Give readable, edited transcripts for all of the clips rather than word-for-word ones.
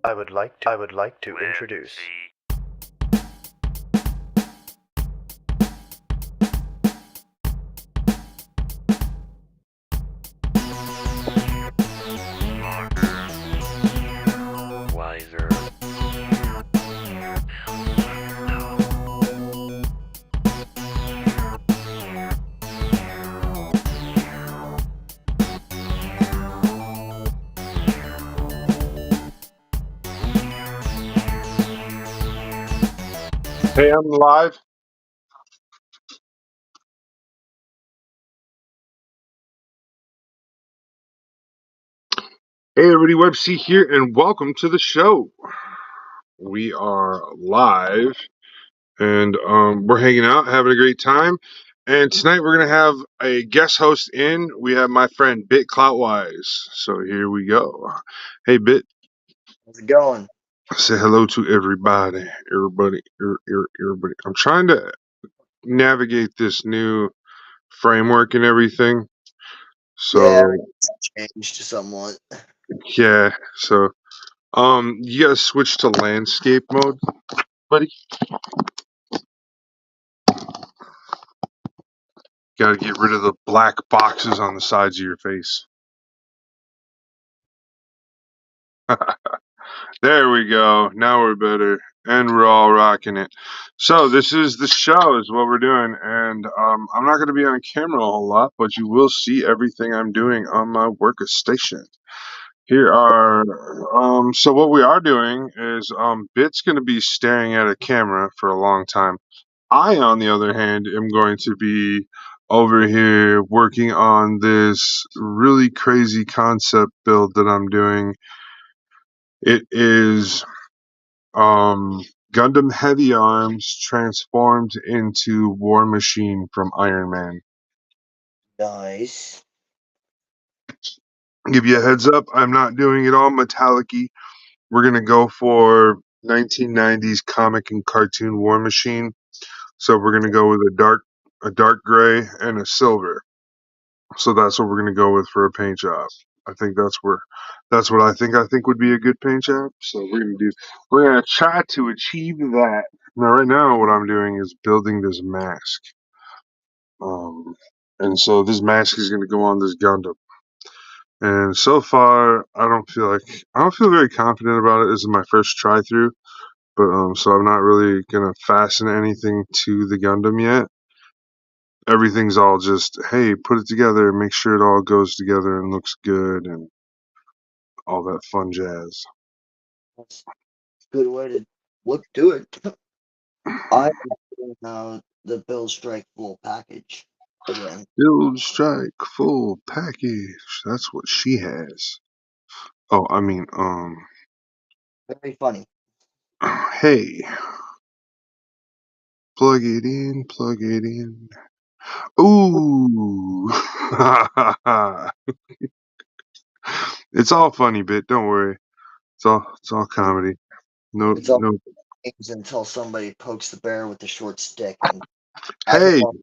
I would like to introduce. Wiser. Hey, I'm live. Hey, everybody, Web C here, and welcome to the show. We are live, and we're hanging out, having a great time. And tonight we're gonna have a guest host in. We have my friend Bit Cloutwise. So here we go. Hey, Bit, How's it going? say hello to everybody. Everybody. I'm trying to navigate this new framework and everything. Yeah, So it's changed somewhat. yeah, so you gotta switch to landscape mode, buddy. Gotta get rid of the black boxes on the sides of your face. There we go. Now we're better. And we're all rocking it. So this is the show is what we're doing. And I'm not going to be on camera a whole lot, but you will see everything I'm doing on my workstation. Here are, so what we are doing is Bit's going to be staring at a camera for a long time. I, on the other hand, am going to be over here working on this really crazy concept build that I'm doing. It is Gundam Heavy Arms transformed into War Machine from Iron Man. Nice. Give you a heads up, I'm not doing it all metallic-y. We're gonna go for 1990s comic and cartoon War Machine. So we're gonna go with a dark gray and a silver. So that's what we're gonna go with for a paint job. I think that's what I think would be a good paint job. So we're gonna try to achieve that. Now right now what I'm doing is building this mask. Um and so this mask is gonna go on this Gundam. And so far I don't feel very confident about it. This is my first try through. But so I'm not really gonna fasten anything to the Gundam yet. Everything's all just, hey, put it together, make sure it all goes together and looks good and all that fun jazz. That's a good way to look to it. I'm doing the Bill Strike full package again. Build strike full package. That's what she has. Oh, I mean, Very funny. hey, plug it in, plug it in. Ooh, it's all funny, Bit. Don't worry. It's all comedy. No, It's all no. games until somebody pokes the bear with the short stick and I Hey, love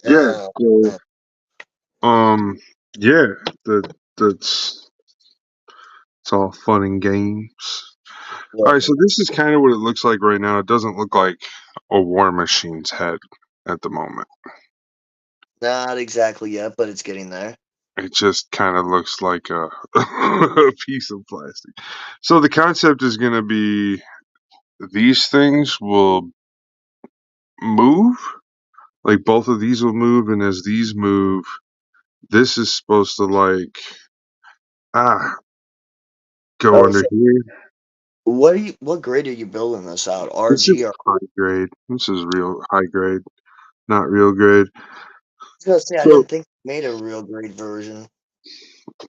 yeah. So, man. um, yeah. That's it's all fun and games. All right, so this is kind of what it looks like right now. It doesn't look like a War Machine's head at the moment. Not exactly yet, but it's getting there. It just kind of looks like a, a piece of plastic. So the concept is going to be these things will move, like both of these will move, and as these move, this is supposed to like go Oh, under so here. what grade are you building this out? This is RG or high grade. This is real high grade, not real grade. I was gonna say I So, didn't think they made a real grade version.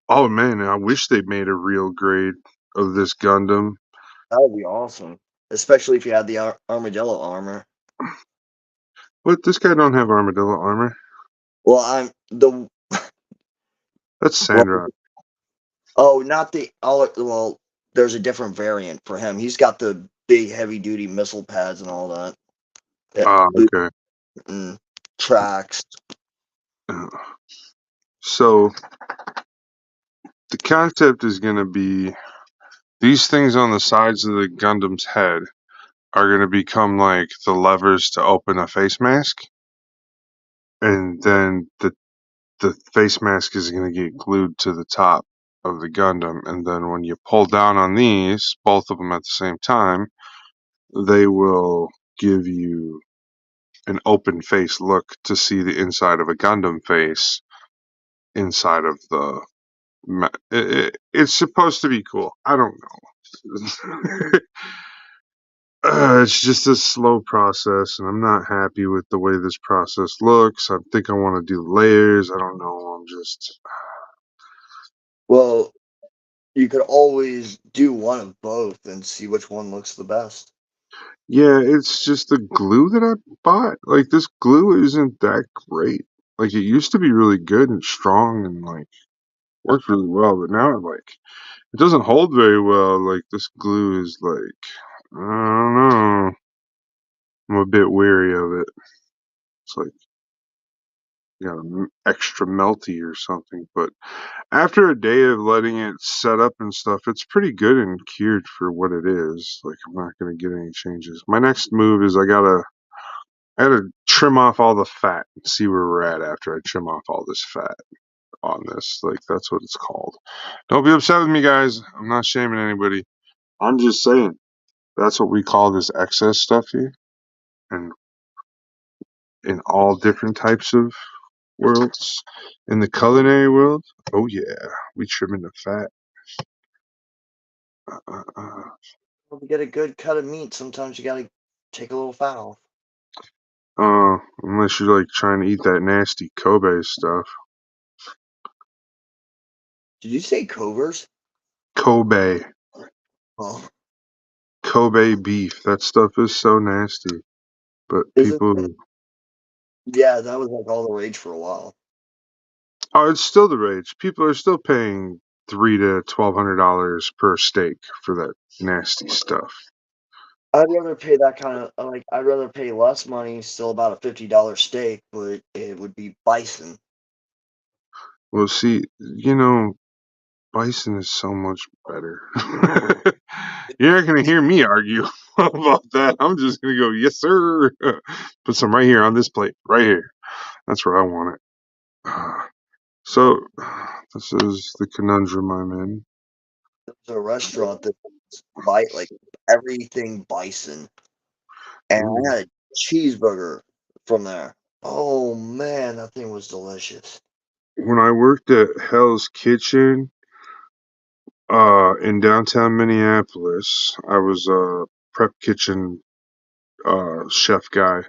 oh man, I wish they made a real grade of this Gundam. That would be awesome, especially if you had the armadillo armor. What? This guy don't have armadillo armor. Well, I'm the That's well, Sandrock. not the all. Well, there's a different variant for him. He's got the big heavy duty missile pads and all that. Yeah, Ah, boot okay. and tracks. Uh, So The concept is going to be these things on the sides of the Gundam's head are going to become like the levers to open a face mask, and then the face mask is going to get glued to the top of the Gundam, and then when you pull down on these, both of them at the same time, they will give you an open face look to see the inside of a Gundam face inside of the. It's supposed to be cool. I don't know. It's just a slow process, and I'm not happy with the way this process looks. I think I want to do layers. I don't know. I'm just. Well, you could always do one of both and see which one looks the best. Yeah, it's just the glue that I bought. Like, this glue isn't that great. Like, it used to be really good and strong and, like, worked really well, but now it doesn't hold very well. Like, this glue is, like, I don't know. I'm a bit weary of it. It's like, you got extra melty or something. But after a day of letting it set up and stuff, it's pretty good and cured for what it is. Like, I'm not going to get any changes. My next move is I gotta trim off all the fat and see where we're at after I trim off all this fat on this. Like, that's what it's called. Don't be upset with me, guys. I'm not shaming anybody. I'm just saying that's what we call this excess stuff here. And in all different types of worlds, in the culinary world, oh yeah, we trimming the fat. Well, to get a good cut of meat, sometimes you gotta take a little fat off. Unless you're like trying to eat that nasty Kobe stuff. Did you say covers? Kobe. Oh, Kobe beef. That stuff is so nasty. But isn't people. it? Yeah, that was like all the rage for a while. Oh, it's still the rage. People are still paying $300 to $1,200 per steak for that nasty stuff. I'd rather pay that kind of like I'd rather pay less money, still about a $50 steak, but it would be bison. Well, see, bison is so much better. You're not gonna hear me argue about that. I'm just gonna go, yes, sir. Put some right here on this plate, right here. That's where I want it. So, this is the conundrum I'm in. There's a restaurant that bite like everything bison, and Ooh. I had a cheeseburger from there. Oh man, that thing was delicious. When I worked at Hell's Kitchen, in downtown Minneapolis, I was a prep kitchen chef guy.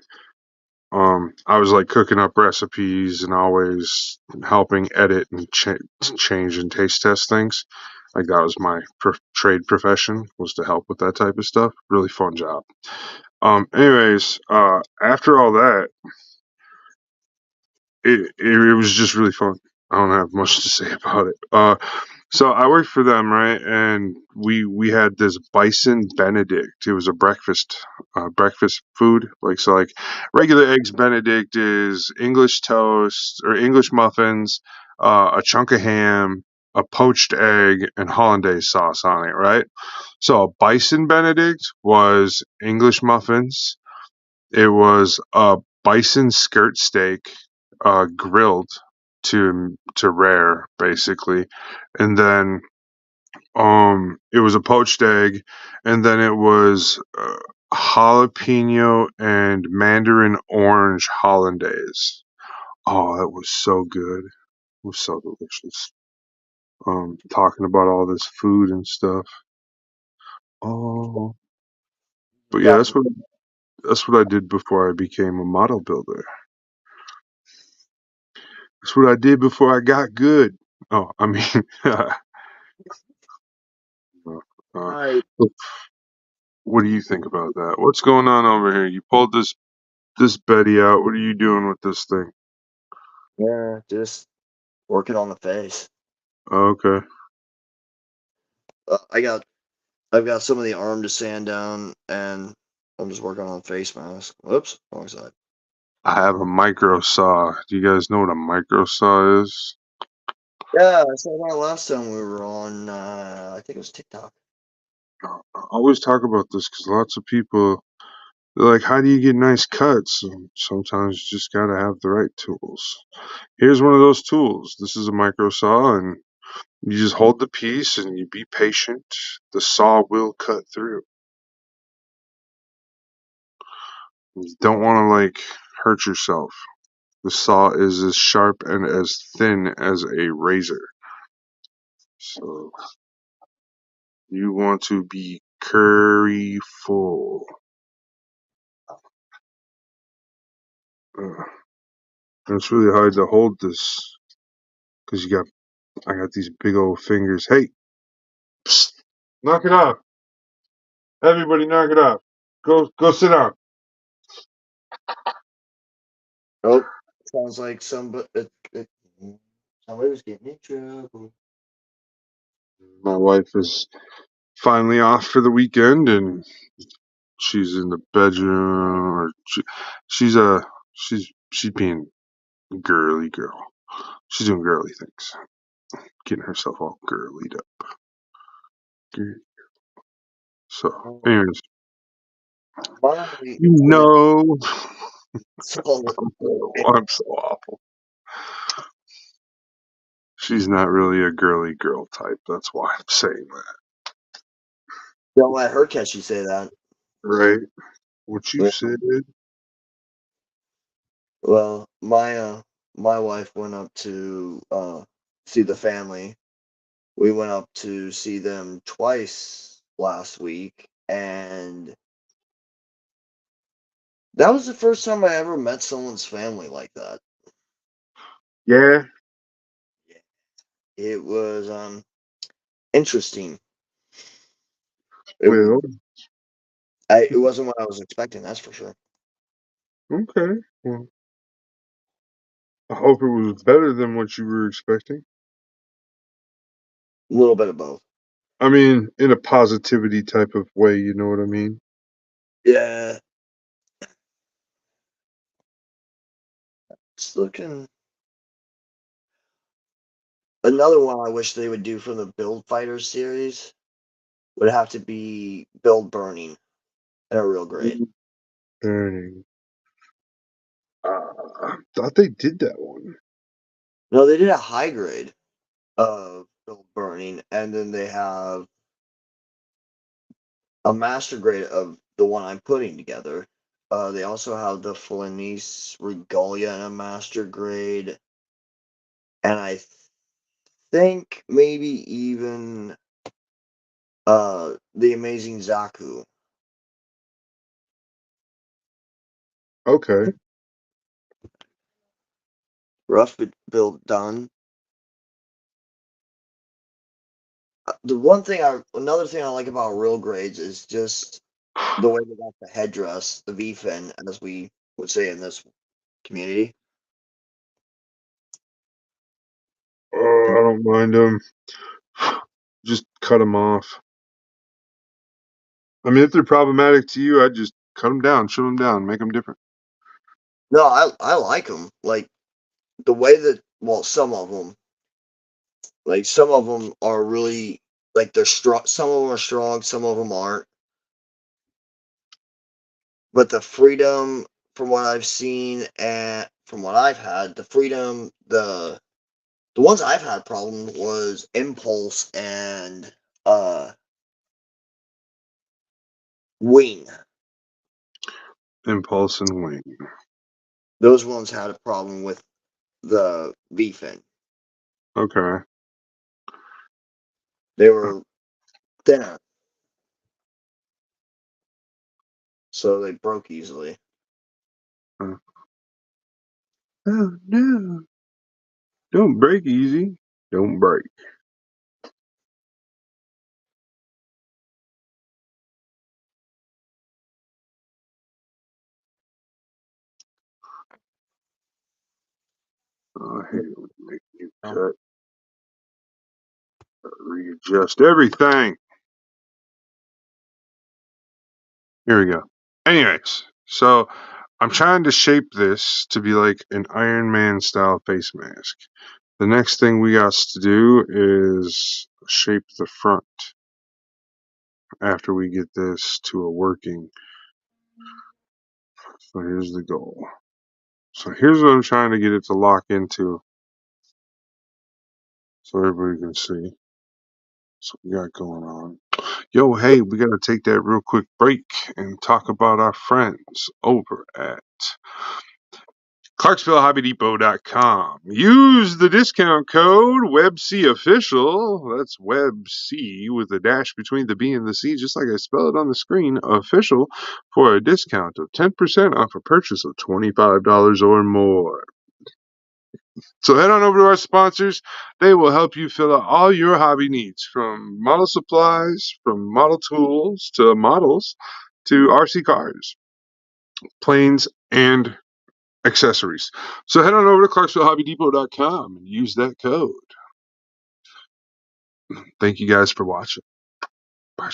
I was like cooking up recipes and always helping edit and change and taste test things. Like, that was my trade profession, was to help with that type of stuff. Really fun job. Anyways, after all that, it was just really fun. I don't have much to say about it. So I worked for them, right? And we had this bison Benedict. It was a breakfast food. Like regular eggs Benedict is English toast or English muffins, a chunk of ham, a poached egg, and hollandaise sauce on it, right? So a bison Benedict was English muffins. It was a bison skirt steak, grilled to rare, basically, and then it was a poached egg, and then it was jalapeno and mandarin orange hollandaise. Oh, that was so good. It was so delicious. Talking about all this food and stuff. Oh, but yeah, Got that's what I did before I became a model builder. That's what I did before I got good. Oh, I mean, uh, I what do you think about that? What's going on over here? You pulled this Betty out. What are you doing with this thing? yeah, just working on the face. Oh, okay. I've got some of the arm to sand down, and I'm just working on the face mask. Whoops, wrong side. I have a micro saw. Do you guys know what a micro saw is? Yeah, I saw that last time we were on. I think it was TikTok. I always talk about this because lots of people, they're like, how do you get nice cuts? And sometimes you just gotta have the right tools. Here's one of those tools. This is a micro saw, and you just hold the piece and you be patient. The saw will cut through. You don't want to like hurt yourself. The saw is as sharp and as thin as a razor. So you want to be curry full. It's really hard to hold this because I got these big old fingers. Hey, psst, knock it off! Everybody, knock it off! Go sit down. Oh, sounds like somebody was getting in trouble. My wife is finally off for the weekend, and she's in the bedroom, or she's being a girly girl. She's doing girly things, getting herself all girlied up. So, Oh, anyways, my you yeah, know, so I'm so awful. She's not really a girly girl type. That's why I'm saying that. don't let her catch you say that. Right? What you Yeah. said. Well, my wife went up to see the family. We went up to see them twice last week, and that was the first time I ever met someone's family like that. Yeah. It was interesting. It was Well, it wasn't what I was expecting, that's for sure. okay. Well, I hope it was better than what you were expecting. A little bit of both. I mean, in a positivity type of way, you know what I mean? Yeah, it's looking. Another one I wish they would do from the Build Fighters series would have to be Build Burning at a real grade. Burning. I thought they did that one. No, they did a high grade of Build Burning, and then they have a master grade of the one I'm putting together. They also have the Felinis Regalia in a master grade, and I think maybe even the Amazing Zaku. Okay. Rough build done. Another thing I like about real grades is just the way they got the headdress, the V-fin, as we would say in this community. Oh, I don't mind them. Just cut them off. I mean, if they're problematic to you, I'd just cut them down, shut them down, make them different. No, I like them. Like the way that some of them are really like they're strong. Some of them are strong, some of them aren't. But the freedom, from what I've seen and from what I've had, the ones I've had problem was impulse and uh wing. Impulse and wing. Those ones had a problem with the V fin. Okay. They were thinner, so they broke easily. Uh, oh, no. Don't break easy. Don't break. I hate it when you make new Um, cut. Readjust everything. Here we go. Anyways, so I'm trying to shape this to be like an Iron Man style face mask. The next thing we got to do is shape the front after we get this to a working. So here's the goal. So here's what I'm trying to get it to lock into so everybody can see. So we got going on. Yo, hey, we gotta take that real quick break and talk about our friends over at ClarksvilleHobbyDepot.com. Use the discount code WebCOfficial. That's WebC with a dash between the B and the C, just like I spell it on the screen, official, for a discount of 10% off a purchase of $25 or more. So head on over to our sponsors. They will help you fill out all your hobby needs, from model supplies, from model tools to models to RC cars, planes, and accessories. So head on over to ClarksvilleHobbyDepot.com and use that code. Thank you guys for watching. Bye.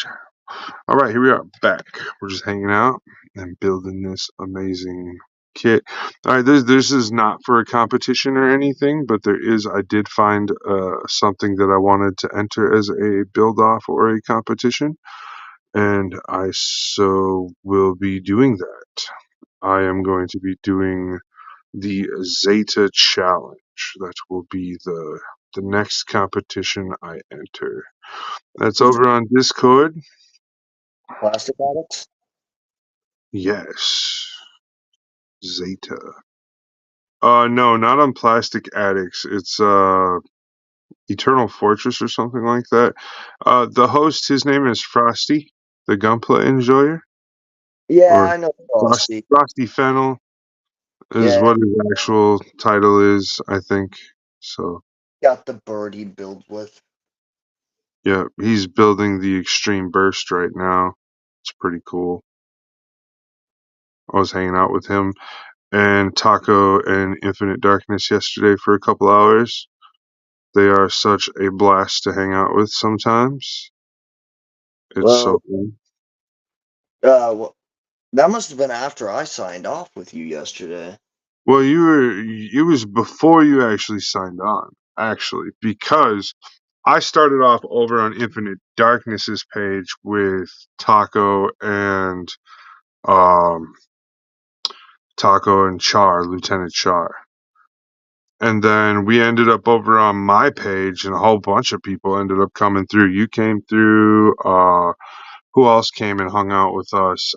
All right, here we are back. We're just hanging out and building this amazing kit. All right, this is not for a competition or anything, but I did find something that I wanted to enter as a build off or a competition, and I so will be doing that. I am going to be doing the Zeta Challenge. That will be the next competition I enter. That's Is it over on Discord. plastic addicts? Yes, Zeta. No, not on Plastic Addicts. It's Eternal Fortress or something like that. The host, his name is Frosty, the Gunpla Enjoyer, Yeah, or I know Frosty. Frosty Fennel is Yeah, what his actual title is, I think. So, got the bird he builds with. yeah, he's building the Extreme Burst right now. It's pretty cool. I was hanging out with him and Taco and Infinite Darkness yesterday for a couple hours. They are such a blast to hang out with sometimes. It's so Well, cool. well, that must have been after I signed off with you yesterday. Well, it was before you actually signed on, actually, because I started off over on Infinite Darkness's page with Taco and um Taco and Char, Lieutenant Char. And then we ended up over on my page and a whole bunch of people ended up coming through. You came through, who else came and hung out with us?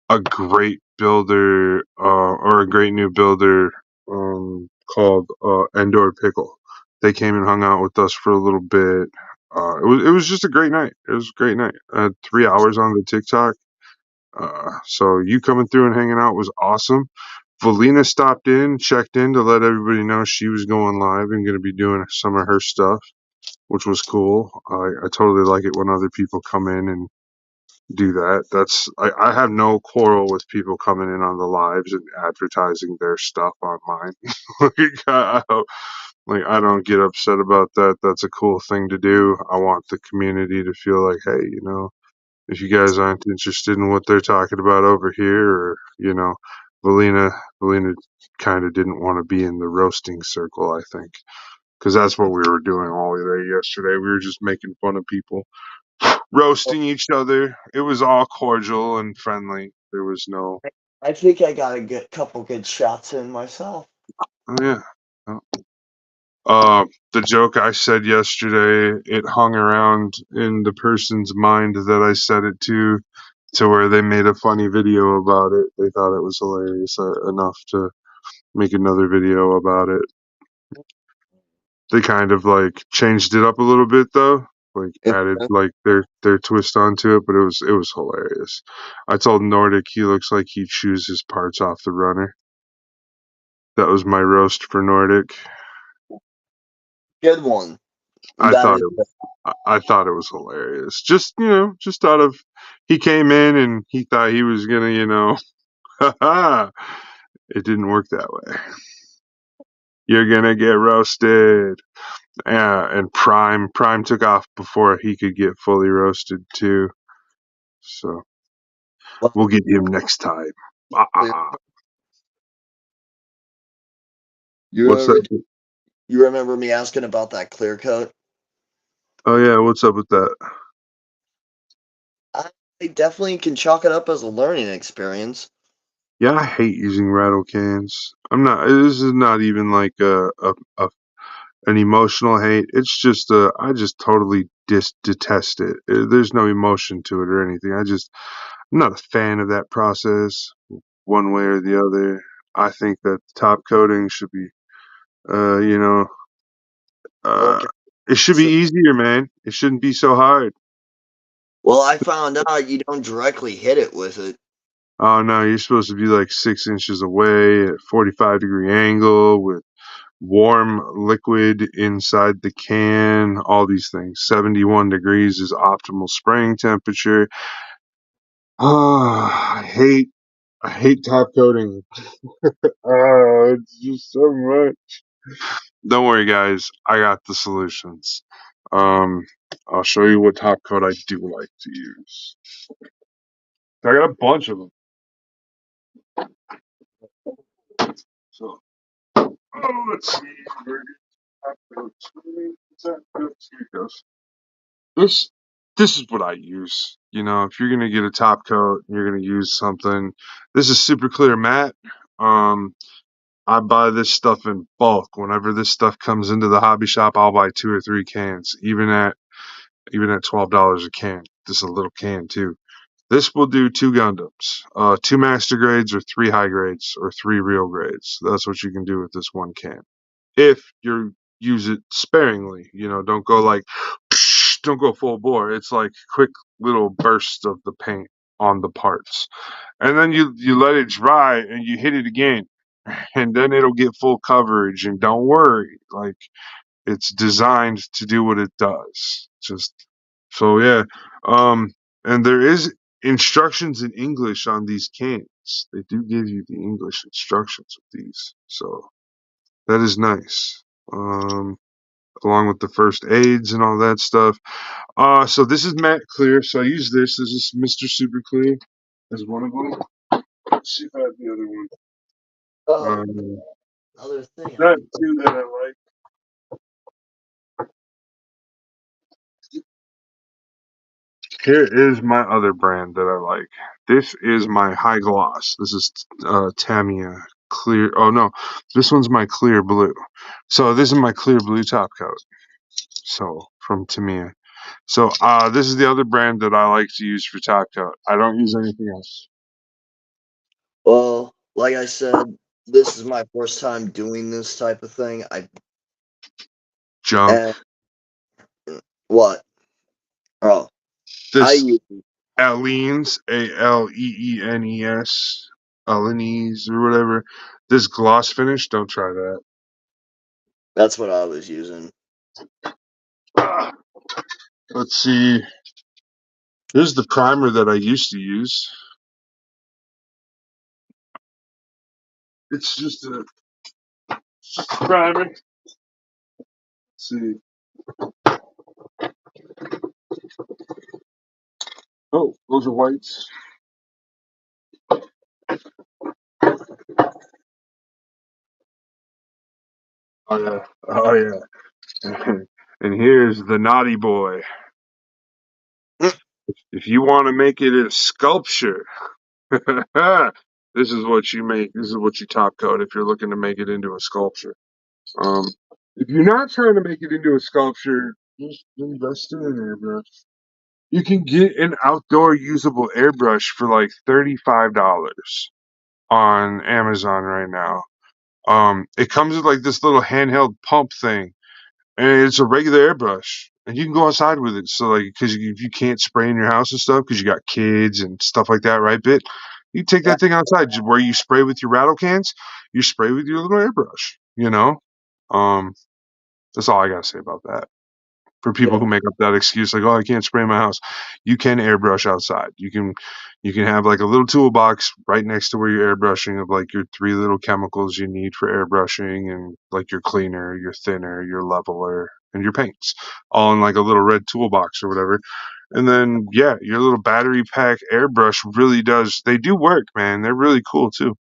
A great builder, or a great new builder, called Endor Pickle. They came and hung out with us for a little bit. It was just a great night. It was a great night. 3 hours on the TikTok. So you coming through and hanging out was awesome. Valina stopped in, checked in to let everybody know she was going live and going to be doing some of her stuff, which was cool. I totally like it when other people come in and do that. I have no quarrel with people coming in on the lives and advertising their stuff on mine. I don't get upset about that. That's a cool thing to do. I want the community to feel like, hey, if you guys aren't interested in what they're talking about over here, or Valina, Valina kind of didn't want to be in the roasting circle, I think, because that's what we were doing all day yesterday. We were just making fun of people, roasting each other. It was all cordial and friendly. There was no, I think I got a couple good shots in myself. oh yeah. The joke I said yesterday, it hung around in the person's mind that I said it to where they made a funny video about it. They thought it was hilarious enough to make another video about it. They kind of like changed it up a little bit though, like If, added like their twist onto it, but it was hilarious. I told Nordic he looks like he chews his parts off the runner. That was my roast for Nordic. good one. I That thought is. it was I thought it was hilarious. Just out of he came in and he thought he was gonna, haha. It didn't work that way. You're gonna get roasted. Yeah, and Prime took off before he could get fully roasted too. So Well, we'll get him next time. Ah, ah, ah. You What's remember? that? You remember me asking about that clear coat? Oh yeah, what's up with that? I definitely can chalk it up as a learning experience. Yeah, I hate using rattle cans. I'm not. This is not even like a an emotional hate. It's just I just totally detest it. There's no emotion to it or anything. I'm not a fan of that process one way or the other. I think that top coating should be, you know, uh, Okay. it should be So, easier, man. It shouldn't be so hard. well, I found out you don't directly hit it with it. Oh no, you're supposed to be like 6 inches away at 45-degree angle with warm liquid inside the can, all these things. 71 degrees is optimal spraying temperature. Ah, I hate top coating. Oh, it's just so much. Don't worry, guys. I got the solutions. Um, I'll show you what top coat I do like to use. I got a bunch of them. So, let's see. Where did top coats? What's that? Here it goes. This this is what I use. You know, if you're gonna get a top coat, you're gonna use something. This is super clear matte. Um, I buy this stuff in bulk. Whenever this stuff comes into the hobby shop, I'll buy 2 or 3 cans, even at $12 a can. This is a little can too. This will do 2 Gundams, 2 master grades or 3 high grades or 3 real grades. That's what you can do with this one can. If you use it sparingly, don't go like, don't go full bore. It's like quick little bursts of the paint on the parts, and then you let it dry and you hit it again, and then it'll get full coverage. And don't worry, like it's designed to do what it does. Just so yeah. Um, and there is instructions in English on these cans. They do give you the English instructions with these, so that is nice. Um, Along with the first aids and all that stuff. So this is matte clear. So I use this. This is Mr. Super Clear as one of them. Let's see if I have the other one. Oh, Um, another thing. that two that I like. Here is my other brand that I like. This is my high gloss. This is Tamiya clear. Oh no, this one's my clear blue. So this is my clear blue top coat. So from Tamiya. So this is the other brand that I like to use for top coat. I don't use anything else. Well, like I said, this is my first time doing this type of thing. Jump. And what? Oh, I This use Aleene's, Aleenes, Aleenes or whatever. This gloss finish, don't try that. that's what I was using. Ah, let's see. Here's the primer that I used to use. It's just a primer. Let's see. Oh, those are whites. Oh yeah. Oh yeah. And here's the naughty boy. If you want to make it a sculpture, this is what you make. This is what you top coat if you're looking to make it into a sculpture. Um, if you're not trying to make it into a sculpture, just invest in an airbrush. You can get an outdoor usable airbrush for like $35 on Amazon right now. It comes with like this little handheld pump thing, and it's a regular airbrush, and you can go outside with it. So like, because if you can't spray in your house and stuff, because you got kids and stuff like that, right? Bit, you take Yeah, that thing outside where you spray with your rattle cans. You spray with your little airbrush. Um, that's all I gotta say about that. For people yeah. who make up that excuse, like, "Oh, I can't spray in my house," you can airbrush outside. You can have like a little toolbox right next to where you're airbrushing of like your 3 little chemicals you need for airbrushing and like your cleaner, your thinner, your leveler, and your paints, all in like a little red toolbox or whatever. And then yeah, your little battery pack airbrush really does. They do work, man. They're really cool too.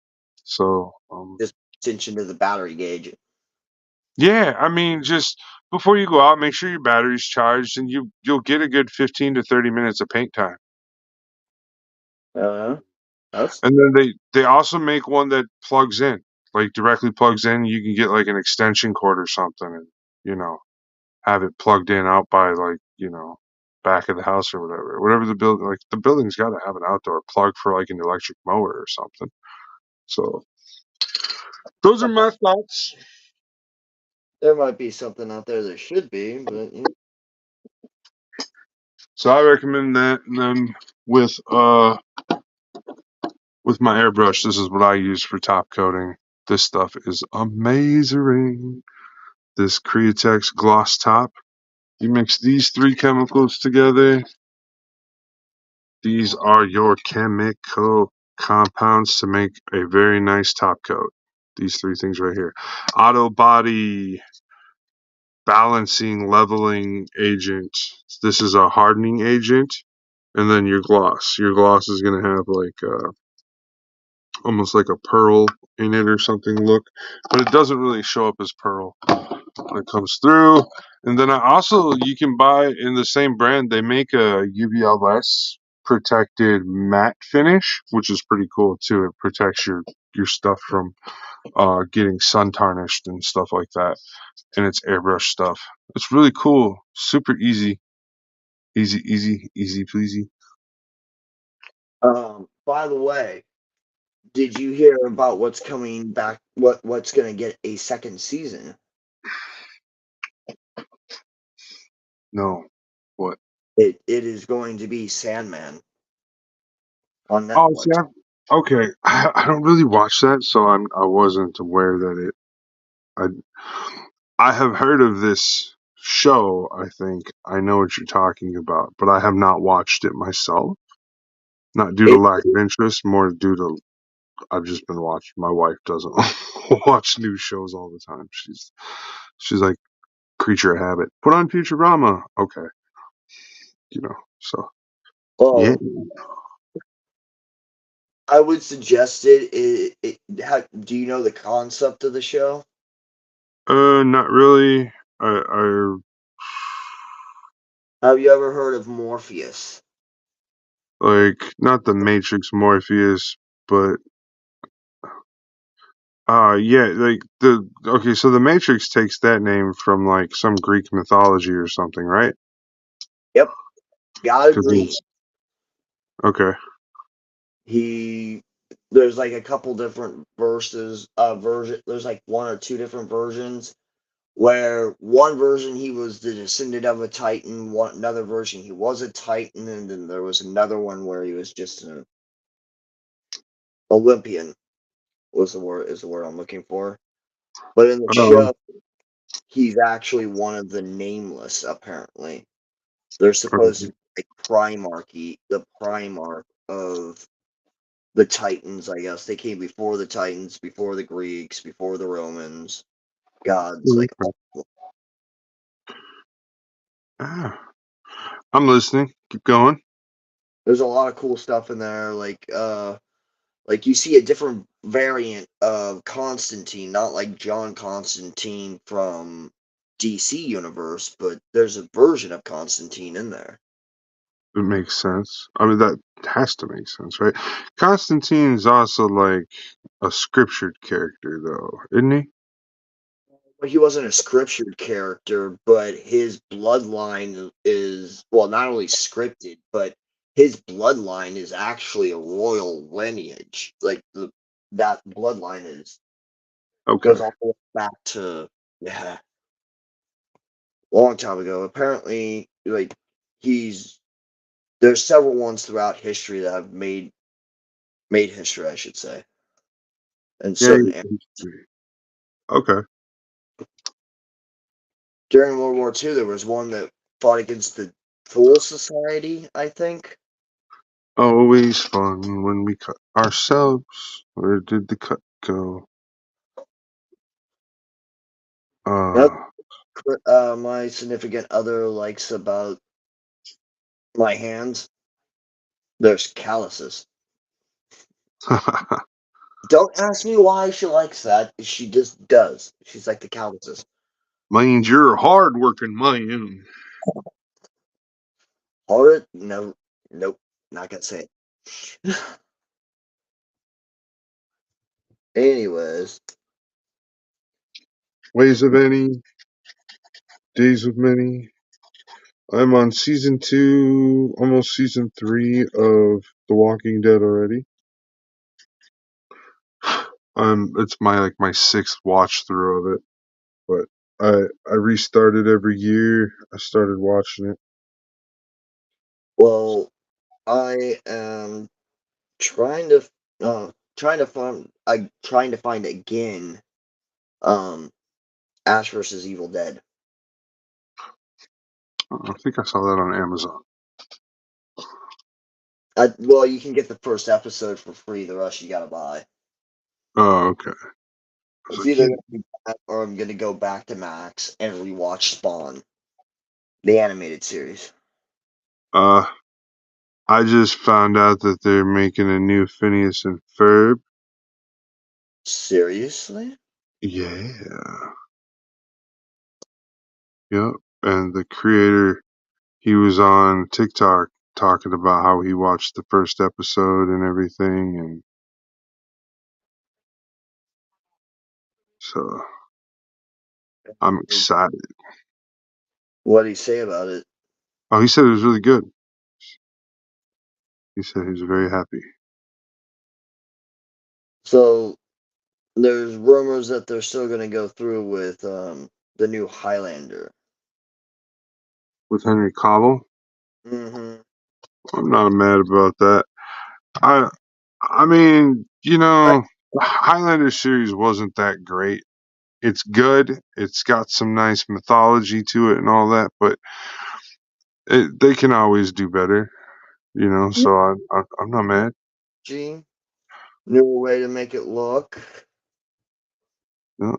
So Just attention to the battery gauge. Yeah, I mean, just before you go out, make sure your battery's charged, and you'll get a good 15 to 30 minutes of paint time. Uh, that's And then they also make one that plugs in, like directly plugs in. You can get like an extension cord or something, and you know have it plugged in out by like back of the house or whatever. Whatever the building, like the building's got to have an outdoor plug for like an electric mower or something. So those are my thoughts. there might be something out there that should be, but So I recommend that, and then with uh with my airbrush, this is what I use for top coating. This stuff is amazing. This Createx gloss top. You mix these three chemicals together. These are your chemical compounds to make a very nice top coat. These three things right here. Auto body balancing leveling agent. This is a hardening agent. And then your gloss. Your gloss is going to have like almost like a pearl in it or something look, but it doesn't really show up as pearl when it comes through. And then I also, you can buy in the same brand, they make a UVLS protected matte finish, which is pretty cool too. It protects your stuff from getting sun tarnished and stuff like that. And it's airbrush stuff. It's really cool. Super easy. Easy pleasy. by the way, did you hear about what's coming back? What's going to get a second season? No. What? It is going to be Sandman on Oh, see, Netflix. okay. I don't really watch that, so I wasn't aware that I I have heard of this show, I think. I know what you're talking about, but I have not watched it myself. Not due to It lack of interest, more due to I've just been watching. My wife doesn't watch new shows all the time. She's like creature of habit. Put on Futurama. Okay, so yeah. well, I would suggest it. Do you know the concept of the show? Not really. I Have you ever heard of Morpheus? like not the Matrix Morpheus, but yeah, like the okay, so the Matrix takes that name from like some Greek mythology or something, right? Yep, gotta Because agree. it's okay. He there's like a couple different version. There's like one or two different versions where one version he was the descendant of a Titan, one another version he was a Titan, and then there was another one where he was just an Olympian. Was the word is the word I'm looking for. But in the Um, show, he's actually one of the nameless. Apparently, they're supposed to okay. be like the Primarch of the Titans. I guess they came before the Titans, before the Greeks, before the Romans, gods. Like Ah, I'm listening. Keep going. there's a lot of cool stuff in there. Like you see a different variant of Constantine, not like John Constantine from DC Universe, but there's a version of Constantine in there. It makes sense. I mean, that has to make sense, right? Constantine's also like a scriptured character, though, isn't he? But he wasn't a scriptured character, but his bloodline is, well, not only scripted, but his bloodline is actually a royal lineage. That bloodline is Okay. goes all the way back to, yeah, a long time ago. Apparently, he's there's several ones throughout history that have made history, I should say, in Yeah. certain areas. Okay. During World War II, there was one that fought against the Fool Society, I think. Always fun when we cut ourselves. Where did the cut go? Another, Uh, my significant other likes about my hands. There's calluses. Don't ask me why she likes that. She just does. She's like the calluses. Means you're a hard-working man. Hard? No, nope, not gonna say it. Anyways, Ways of any, days of many. I'm on season 2, almost season 3 of The Walking Dead already. It's my 6th watch through of it, but I restart it every year. I started watching it. well, I am trying to trying to find again um Ash versus Evil Dead. I think I saw that on Amazon. Well, you can get the first episode for free. The rest you gotta buy. Oh, okay. I was It's like, either yeah. gonna be that or I'm gonna go back to Max and rewatch Spawn, the animated series. Uh, I just found out that they're making a new Phineas and Ferb. Seriously? Yeah. Yep. And the creator, he was on TikTok talking about how he watched the first episode and everything, and so I'm excited. What did he say about it? Oh, he said it was really good. He said he was very happy. So there's rumors that they're still gonna go through with the new Highlander. With Henry Cavill, Mm-hmm. I'm not mad about that. I I mean, the Highlander series wasn't that great. It's good. It's got some nice mythology to it and all that, but they can always do better, So I'm not mad. Gee, new way to make it look. Yeah.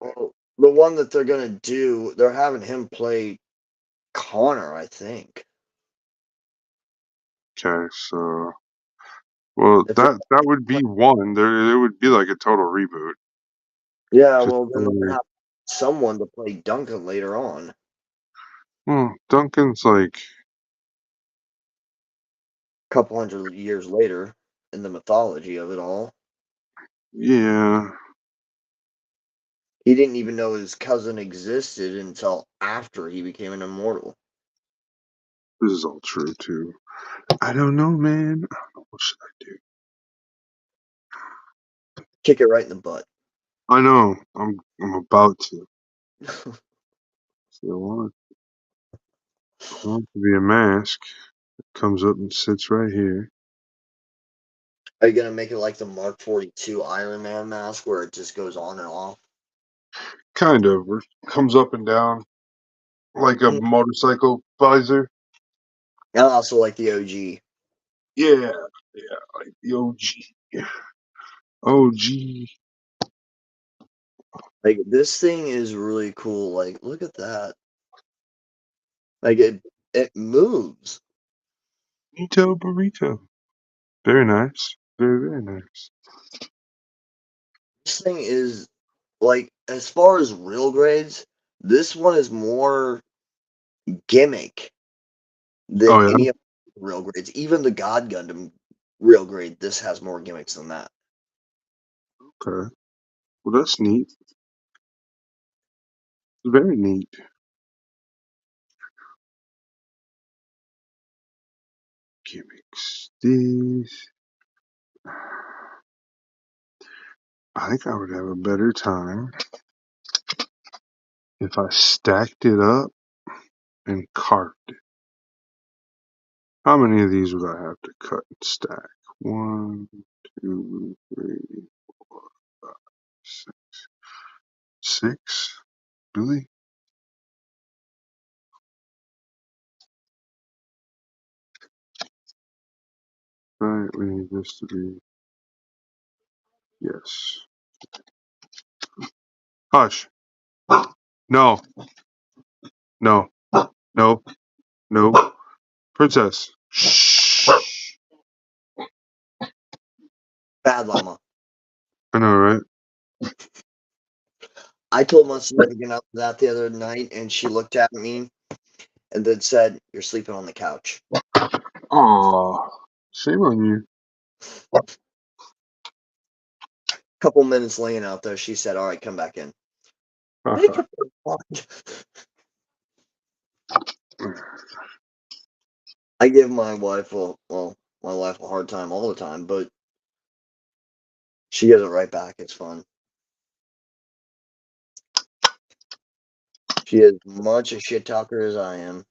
Well, the one that they're gonna do, they're having him play Connor, I think. Okay, so well If they, that would be one. There would be like a total reboot. yeah, Just well then they're gonna for, have someone to play Duncan later on, well, Duncan's like, a couple hundred years later, in the mythology of it all. yeah, He didn't even know his cousin existed until after he became an immortal. this is all true too. I don't know, man. I don't know what should I do. Kick it right in the butt. I know. I'm about to. See, I want it to be a mask. Comes up and sits right here. Are you gonna make it like the Mark 42 Iron Man mask where it just goes on and off? Kind of. Comes up and down like a Mm. motorcycle visor. And also like the OG. Yeah, yeah, like the OG. OG. Like this thing is really cool. Like look at that. Like it moves. Burrito burrito. Very nice. Very, very nice. This thing is like as far as real grades, this one is more gimmick than Oh, yeah? any of the real grades. Even the God Gundam real grade, this has more gimmicks than that. Okay. Well, that's neat. Very neat. Gimmicks. This. I think I would have a better time if I stacked it up and carved it. How many of these would I have to cut and stack? One, two, three, four, five, six. Six? Really? Right, we need this to be. Yes. Hush. No. No. No. No. Princess. Shh. Bad Llama. I know, right? I told my significant other that the other night, and she looked at me and then said, "You're sleeping on the couch." Aw, shame on you. Couple minutes laying out there, she said, "All right, come back in." Beg your pardon. I give my wife a hard time all the time, but she gives it right back. It's fun. She is much a shit talker as I am.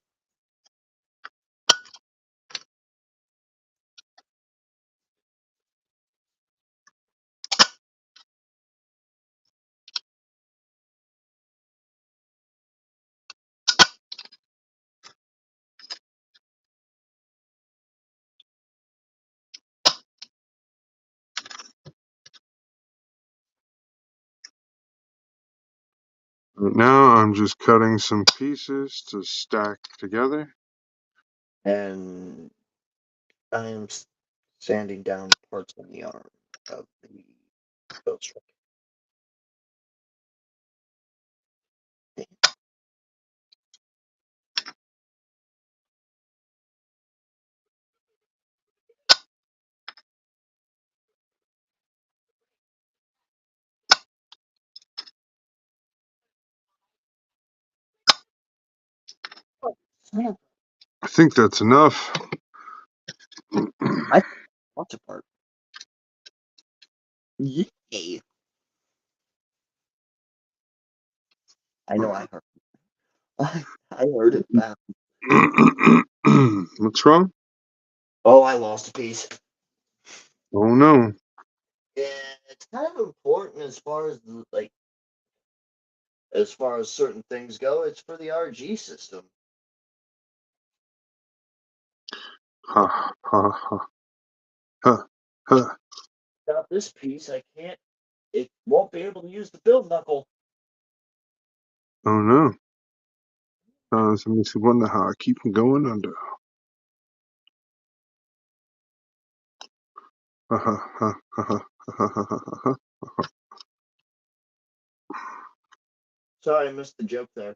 Right now, I'm just cutting some pieces to stack together. And I am sanding down parts of the arm of the ghost rick. I think that's enough. I lots apart. Yay! I know I heard. I heard it back. What's wrong? Oh, I lost a piece. Oh no. Yeah, it's kind of important as far as as far as certain things go. It's for the RG system. Ha ha ha ha ha. Without this piece, I can't. It won't be able to use the build knuckle. Oh no. It makes me wonder how I keep them going under. Ha ha ha ha ha ha ha ha ha. Sorry, I missed the joke there.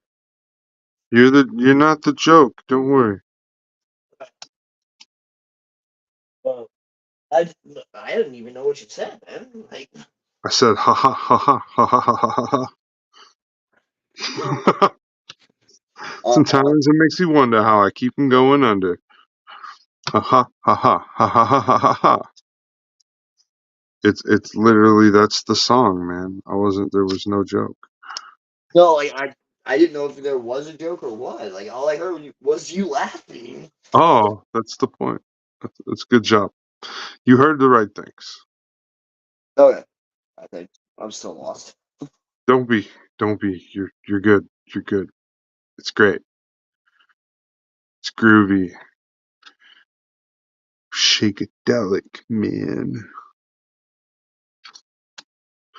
You're not the joke. Don't worry. Well, I I didn't even know what you said, man. Like, I said ha ha ha ha ha ha ha ha ha. uh, Sometimes it makes me wonder how I keep them going under. Ha ha ha ha ha ha ha ha ha ha. It's literally that's the song, man. There was no joke. no, I didn't know if there was a joke or what. Like, all I heard was you laughing. Oh, that's the point. That's a good job. You heard the right things. Okay, I think I'm still lost. Don't be. Don't be. You're good. You're good. It's great. It's groovy. Shakedelic, man.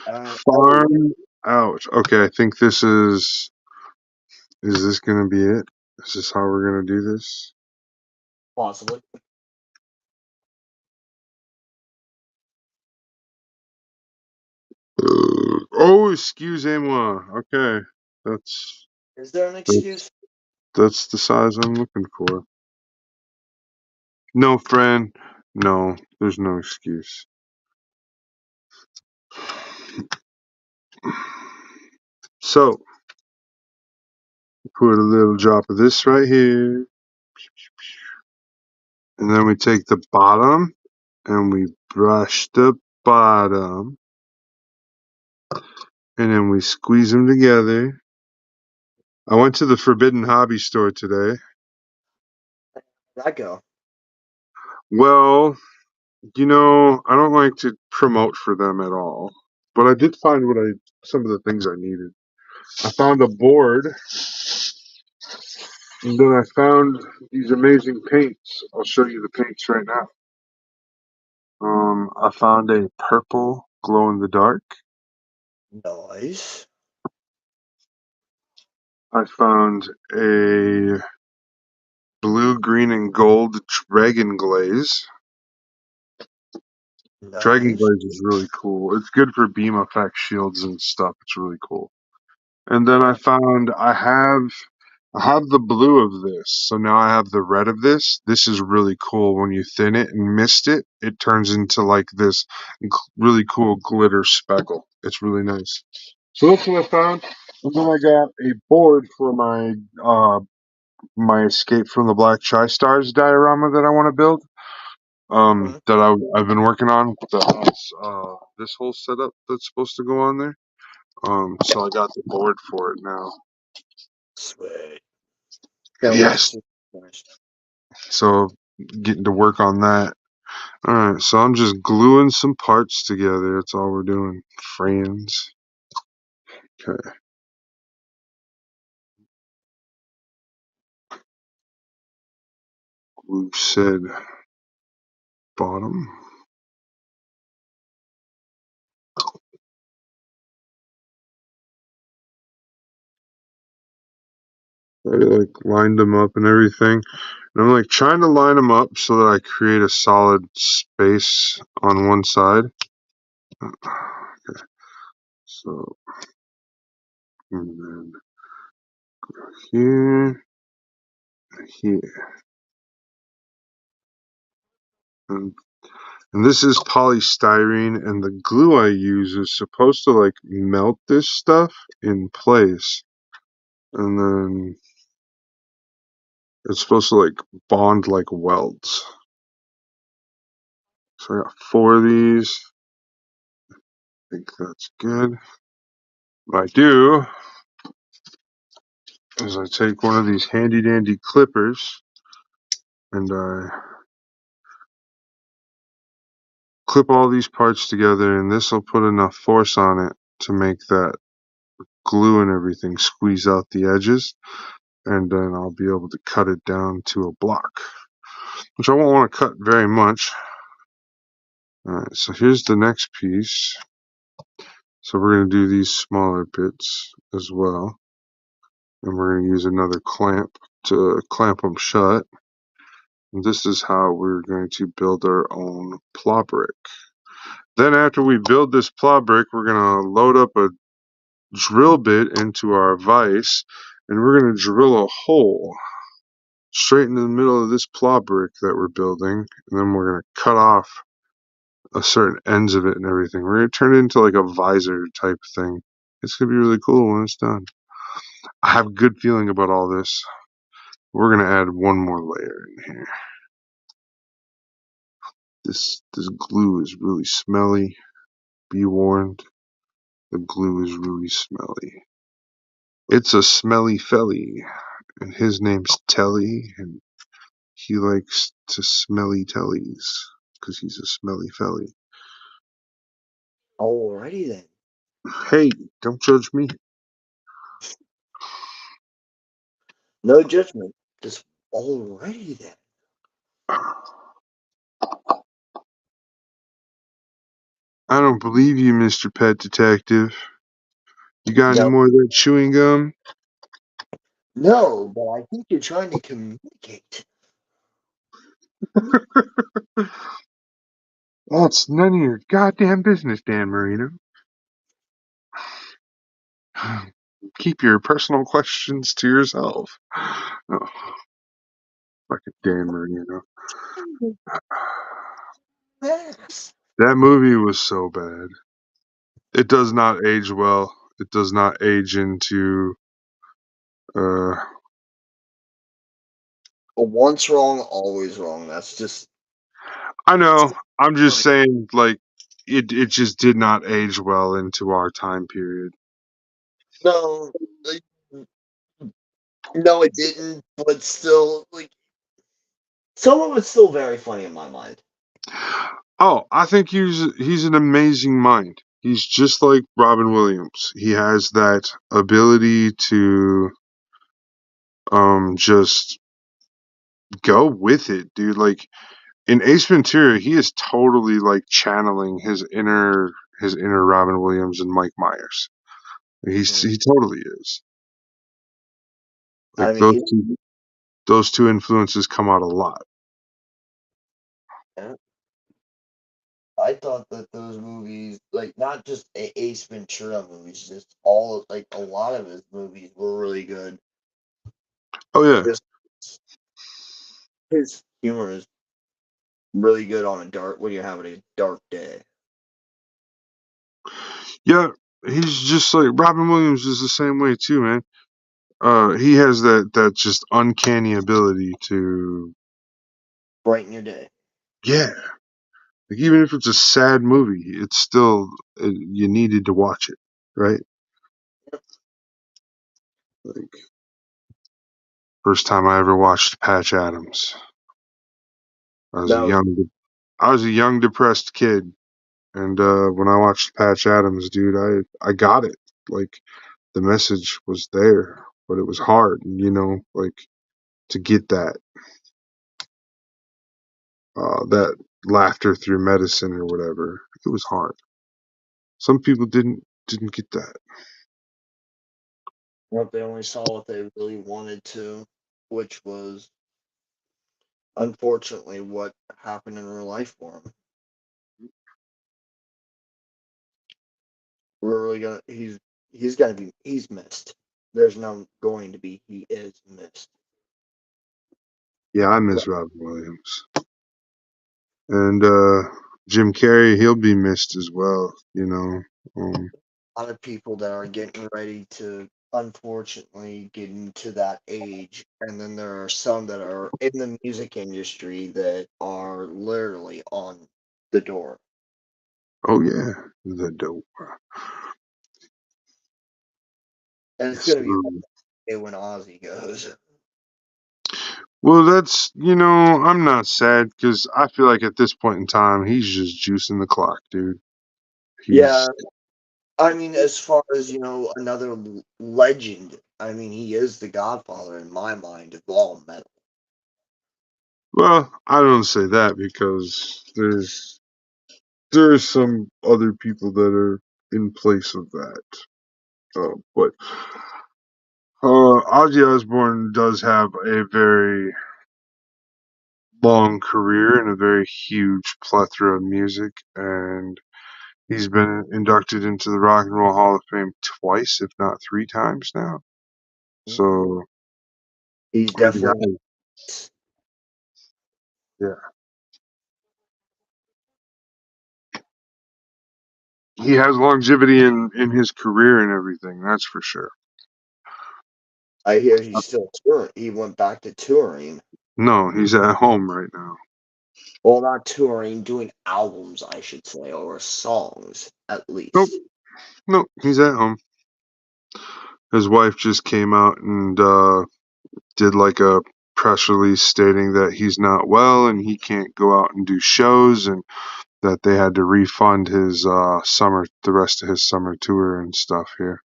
Every Farm out. Okay, I think this is. Is this gonna be it? Is this how we're gonna do this? possibly. Oh, excusez-moi. Okay, that's Is there an that's excuse? that's the size I'm looking for. No, friend. No, there's no excuse. So, put a little drop of this right here, and then we take the bottom and we brush the bottom, and then we squeeze them together. I went to the Forbidden Hobby store today. Where'd that go? Well, I don't like to promote for them at all, but I did find some of the things I needed. I found a board, and then I found these amazing paints. I'll show you the paints right now. I found a purple glow in the dark. Nice. I found a blue, green, and gold dragon glaze. Dragon Nice. glaze is really cool. It's good for beam effect shields and stuff. It's really cool. And then I found I have the blue of this, so now I have the red of this. This is really cool. When you thin it and mist it, it turns into like this really cool glitter speckle. It's really nice. So that's what I found. And then I got a board for my Escape from the Black Tri-Stars diorama that I want to build. Mhm. That I've been working on. That has this whole setup that's supposed to go on there. So I got the board for it now. Sweet. Can't wait to Yes. see it finished. So getting to work on that. Alright, so I'm just gluing some parts together. That's all we're doing, friends. Okay, glue said bottom. I like lined them up and everything. And I'm like trying to line them up so that I create a solid space on one side. Okay, so and then here, here, and, and this is polystyrene, and the glue I use is supposed to like melt this stuff in place, and then it's supposed to like bond like welds. So I got 4 of these. I think that's good. What I do is I take one of these handy dandy clippers and I clip all these parts together, and this will put enough force on it to make that glue and everything squeeze out the edges, and then I'll be able to cut it down to a block, which I won't want to cut very much. Alright, so here's the next piece. So we're going to do these smaller bits as well, and we're going to use another clamp to clamp them shut. And this is how we're going to build our own plow brick. Then after we build this plow brick, we're going to load up a drill bit into our vise, and we're going to drill a hole straight into the middle of this plow brick that we're building, and then we're going to cut off a certain ends of it and everything. We're going to turn it into like a visor type thing. It's going to be really cool when it's done. I have a good feeling about all this. We're going to add one more layer in here. This glue is really smelly. Be warned, the glue is really smelly. It's a smelly felly, and his name's Telly, and he likes to smelly tellies, because he's a smelly felly. Alrighty then. Hey, don't judge me. No judgment. Just alrighty then. I don't believe you, Mr. Pet Detective. You got any No, more of that chewing gum? no, but I think you're trying to communicate. That's none of your goddamn business, Dan Marino. Keep your personal questions to yourself. Oh, fucking Dan Marino. Yes. That movie was so bad. It does not age well. It does not age into uh Once wrong, always wrong. That's just I know. I'm just funny. saying like it just did not age well into our time period. No, like, no, it didn't. But still, like, some of it's still very funny in my mind. Oh, I think he's an amazing mind. He's just like Robin Williams. He has that ability to just go with it, dude. Like in Ace Ventura, he is totally like channeling his inner Robin Williams and Mike Myers. Mm. He totally is. I Like mean, those two influences come out a lot. yeah. I thought that those movies, like not just Ace Ventura movies, just all like a lot of his movies were really good. Oh yeah, Just his humor is really good on a dark when you're having a dark day. yeah. He's just like Robin Williams is the same way too, man. He has that just uncanny ability to, Brighten your day. yeah. Like even if it's a sad movie, it's still you needed to watch it, right? Like first time I ever watched Patch Adams, I was a That was young depressed kid, and when I watched Patch Adams, dude, I got it. Like the message was there, but it was hard, like to get that laughter through medicine or whatever. It was hard. Some people didn't get that. what they only saw what they really wanted to, which was unfortunately what happened in real life for him. We're really gonna he's gonna be he's missed. There's no going to be he is missed. Yeah, I miss Robin Williams. And Jim Carrey, he'll be missed as well. Um, A lot of people that are getting ready to unfortunately get into that age, and then there are some that are in the music industry that are literally on the door. oh yeah, the dope. And it's It's, gonna be okay when Ozzy goes. well, I'm not sad because I feel like at this point in time, he's just juicing the clock, dude. He's, Yeah, I mean, as far as another legend. I mean, he is the Godfather in my mind of all metal. well, I don't say that because there's some other people that are in place of that. But Ozzy Osbourne does have a very long career and a very huge plethora of music, and he's been inducted into the Rock and Roll Hall of Fame twice, if not three times now. So, He's I mean, the definitely guy, yeah, he has longevity in his career and everything. That's for sure. I hear he's still touring. He went back to touring. No, he's at home right now. Well, not touring, doing albums, I should say, or songs at Nope, least. nope, he's at home. His wife just came out and did like a press release stating that he's not well and he can't go out and do shows, and that they had to refund his the rest of his summer tour and stuff here.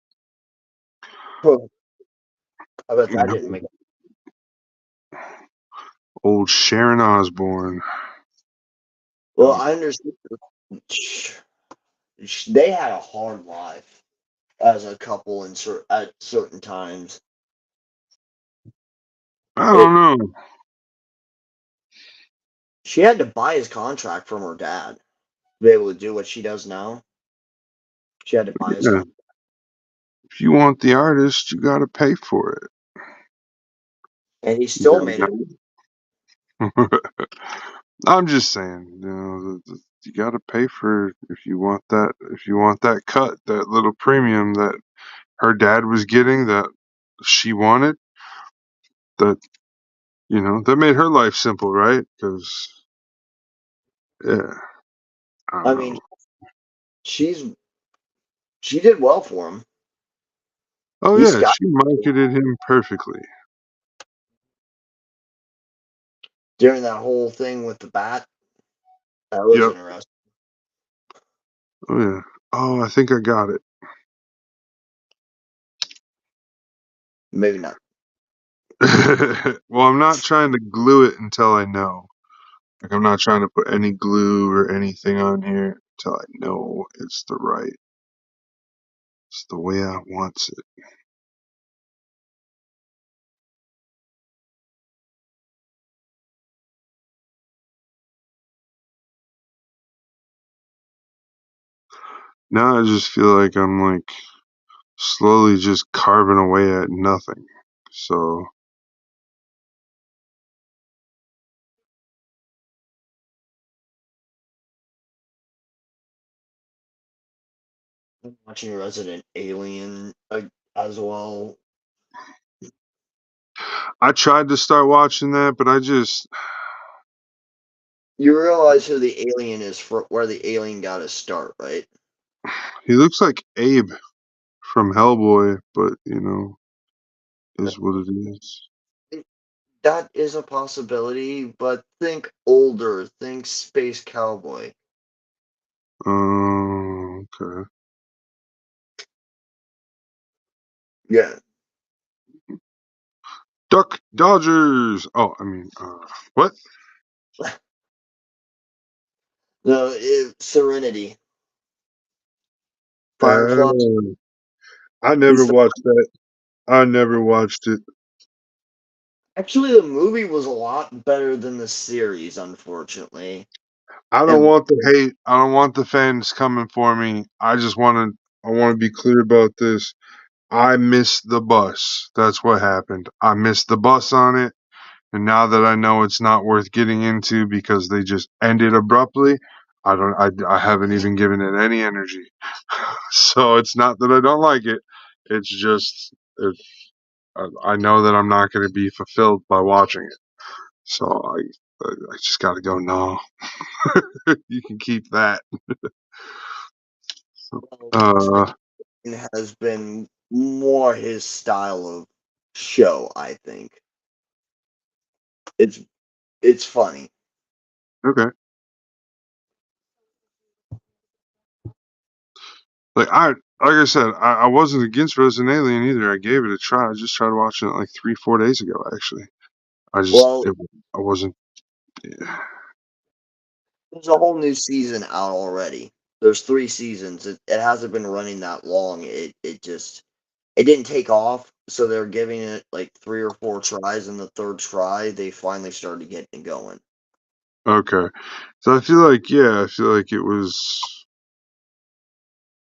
Huh, I bet You that know, didn't make. old Sharon Osbourne. Well, Uh, I understand. They had a hard life as a couple at certain times. I It, don't know. she had to buy his contract from her dad to be able to do what she does now. She had to buy his Yeah, contract, if you want the artist, you got to pay for it. and he You still made it. gotta- I'm just saying, you got to pay for if you want that. If you want that cut, that little premium that her dad was getting, that she wanted, that that made her life simple, right? Because yeah, I don't I know. mean, she's she did well for him. Oh He yeah, Scott she marketed him perfectly. during that whole thing with the bat. That was Yep. interesting. Oh yeah. Oh, I think I got it. Maybe not. Well, I'm not trying to glue it until I know. Like I'm not trying to put any glue or anything on here until I know it's the way I want it. Now I just feel like I'm like slowly just carving away at nothing. So I'm watching Resident Alien as well. I tried to start watching that, but I just You realize who the alien is for where the alien got his start, right? he looks like Abe from Hellboy, but is what it is. That is a possibility, but think older, think Space Cowboy. Okay. Yeah. Duck Dodgers. Oh, I mean, what? No, Serenity. Firefly. Uh, I never He's watched that. I never watched it. actually the movie was a lot better than the series, unfortunately. I don't And want the hate. I don't want the fans coming for me. I just want to. I want to be clear about this. I missed the bus. That's what happened. I missed the bus on it, and now that I know it's not worth getting into because they just ended abruptly, I don't. I haven't even given it any energy. So it's not that I don't like it. It's just if I know that I'm not going to be fulfilled by watching it. So I just got to go. No, you can keep that. well, Uh, has been more his style of show, I think. It's it's funny. okay. Like I said, I wasn't against Resident Alien either. I gave it a try. I just tried watching it like 3, 4 days ago. Actually, Well, I wasn't. Yeah. there's a whole new season out already. There's 3 seasons. It hasn't been running that long. It didn't take off, so they're giving it like 3 or 4 tries, and the third try they finally started getting it going. Okay, so I feel like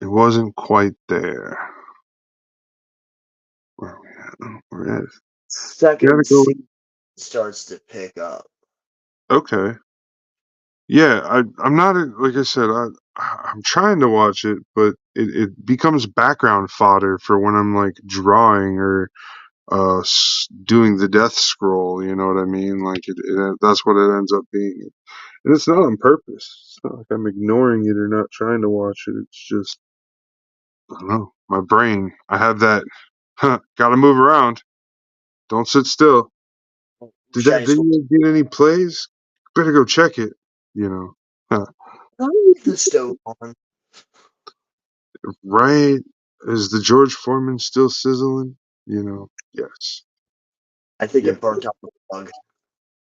it wasn't quite there. Where are we at? Oh, we're at. Gotta Second go. season starts to pick up. Okay. Yeah, I'm not like I said. I'm trying to watch it, but it becomes background fodder for when I'm like drawing or doing the death scroll. You know what I mean? Like that's what it ends up being, and it's not on purpose. It's not like I'm ignoring it or not trying to watch it. It's just I don't know. My brain. I have that. Huh, gotta move around. Don't sit still. Did that Shiny video get any plays? Better go check it. You know. Huh. leave the stove on. Right? Is the George Foreman still sizzling? Yes. I think Yeah. it burnt out the plug.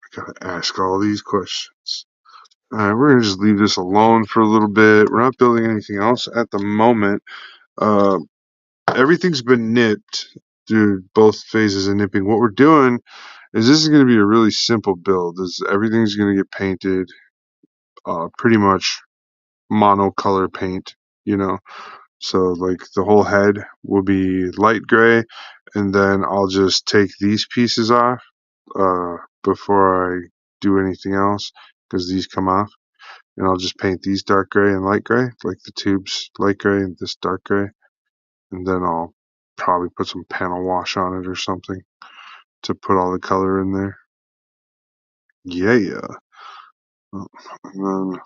I gotta ask all these questions. All right, we're gonna just leave this alone for a little bit. We're not building anything else at the moment. Uh, Everything's been nipped through both phases of nipping. What we're doing is this is gonna be a really simple build. Everything's gonna get painted, pretty much monocolor paint. You know, So like the whole head will be light gray, and then I'll just take these pieces off before I do anything else because these come off, and I'll just paint these dark gray and light gray, like the tubes light gray and this dark gray, and then I'll probably put some panel wash on it or something to put all the color in there. Yeah. And then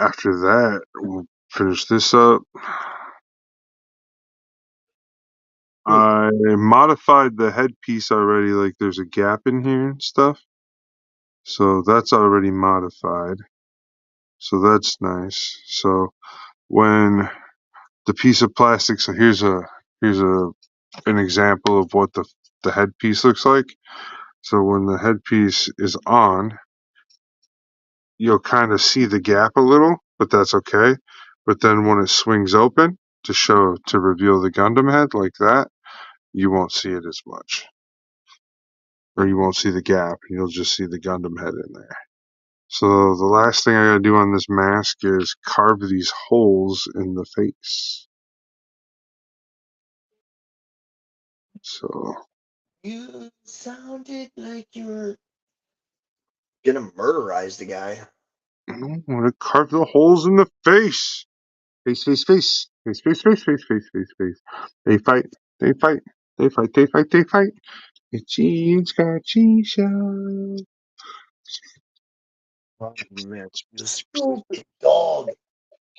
after that, we'll finish this up. Hmm. I modified the headpiece already, like there's a gap in here and stuff. So that's already modified. So that's nice. So when the piece of plastic, so here's a an example of what the headpiece looks like. So when the headpiece is on, you'll kind of see the gap a little, but that's okay. But then when it swings open to reveal the Gundam head like that, you won't see it as much. Or you won't see the gap. You'll just see the Gundam head in there. So the last thing I gotta do on this mask is carve these holes in the face. So You sounded like you were gonna murderize the guy. I'm gonna carve the holes in the face. Face, face, face. Face, face, face, face, face, face, face. They fight, they fight, they fight, they fight, they fight. It's got cheese. Oh man, you stupid dog.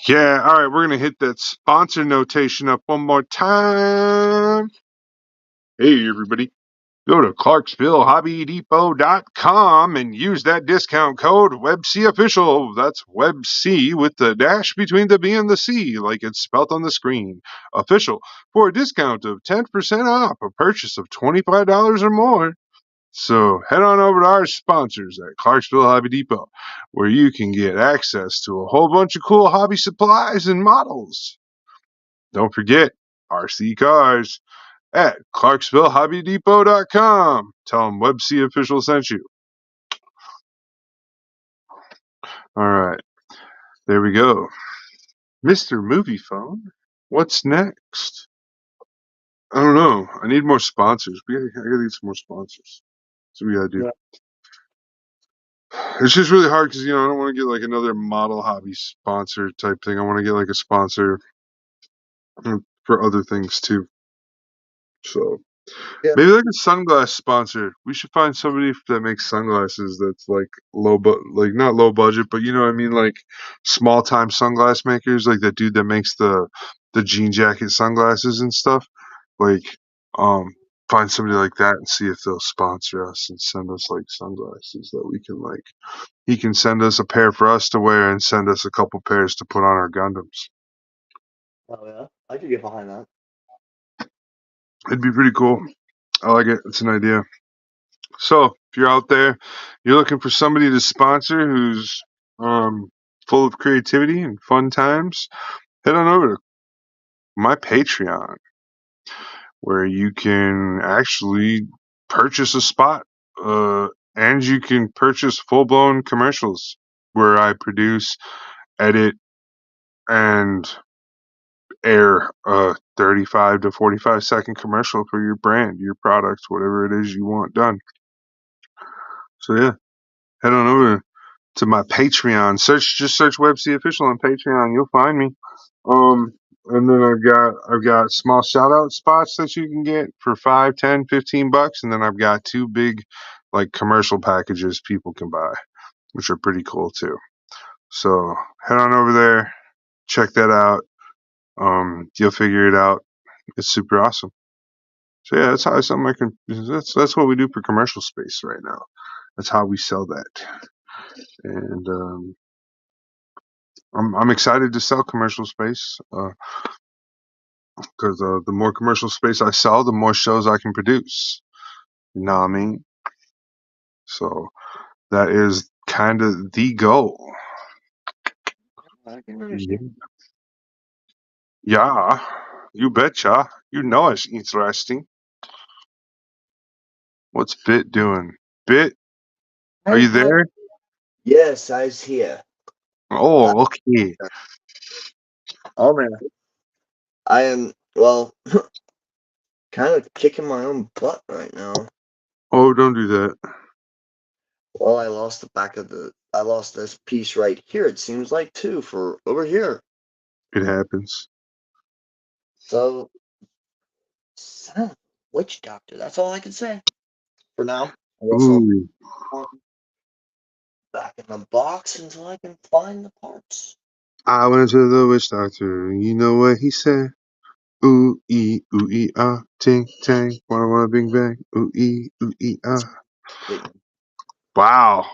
Yeah, alright, we're gonna hit that sponsor notation up one more time. Hey everybody. Go to ClarksvilleHobbyDepot.com and use that discount code WebCOfficial. That's WebC with the dash between the B and the C, like it's spelt on the screen. Official for a discount of 10% off a purchase of $25 or more. So head on over to our sponsors at Clarksville Hobby Depot, where you can get access to a whole bunch of cool hobby supplies and models. Don't forget RC Cars at ClarksvilleHobbyDepot.com. Tell them WebC Official sent you. All right, there we go. Mr. Movie Phone, what's next? I don't know. I need more sponsors. I gotta get some more sponsors. That's what we gotta do. Yeah. It's just really hard because I don't want to get like another model hobby sponsor type thing. I want to get like a sponsor for other things too. So Yeah. maybe like a sunglass sponsor. We should find somebody that makes sunglasses that's like like not low budget, but you know what I mean, like small time sunglass makers, like that dude that makes the jean jacket sunglasses and stuff. Like, um, find somebody like that and see if they'll sponsor us and send us like sunglasses that we can like. He can send us a pair for us to wear and send us a couple pairs to put on our Gundams. Oh yeah, I could get behind that. It'd be pretty cool. I like it. It's an idea. So if you're out there, you're looking for somebody to sponsor who's um, full of creativity and fun times, head on over to my Patreon, where you can actually purchase a spot, and you can purchase full blown commercials where I produce, edit, and air a 35 to 45-second commercial for your brand, your product, whatever it is you want done. So yeah, head on over to my Patreon. Just search WebC Official on Patreon. You'll find me. And then I've got small shout out spots that you can get for 5, 10, 15 bucks, and then I've got two big like commercial packages people can buy, which are pretty cool too. So head on over there, check that out. You'll figure it out. It's super awesome. So yeah, that's how something I can. That's what we do for commercial space right now. That's how we sell that, and I'm excited to sell commercial space because the more commercial space I sell, the more shows I can produce. You know what I mean? So that is kind of the goal. I can understand. Yeah, yeah, you betcha. You know it's interesting. What's Bit doing? Bit, are I you have. there? Yes, I was here. Uh, Oh, okay. oh man, I am well, kind of kicking my own butt right now. Oh, don't do that. Well, I lost the back of the. I lost this piece right here. It seems like too for over here. It happens. So, son of a witch doctor. That's all I can say for now. I guess I'll Ooh, put it back in the box until I can find the parts. I went to the witch doctor. You know what he said? Ooh ee ah, ting tang, wanna bing bang. Ooh ee ah. Statement. Wow.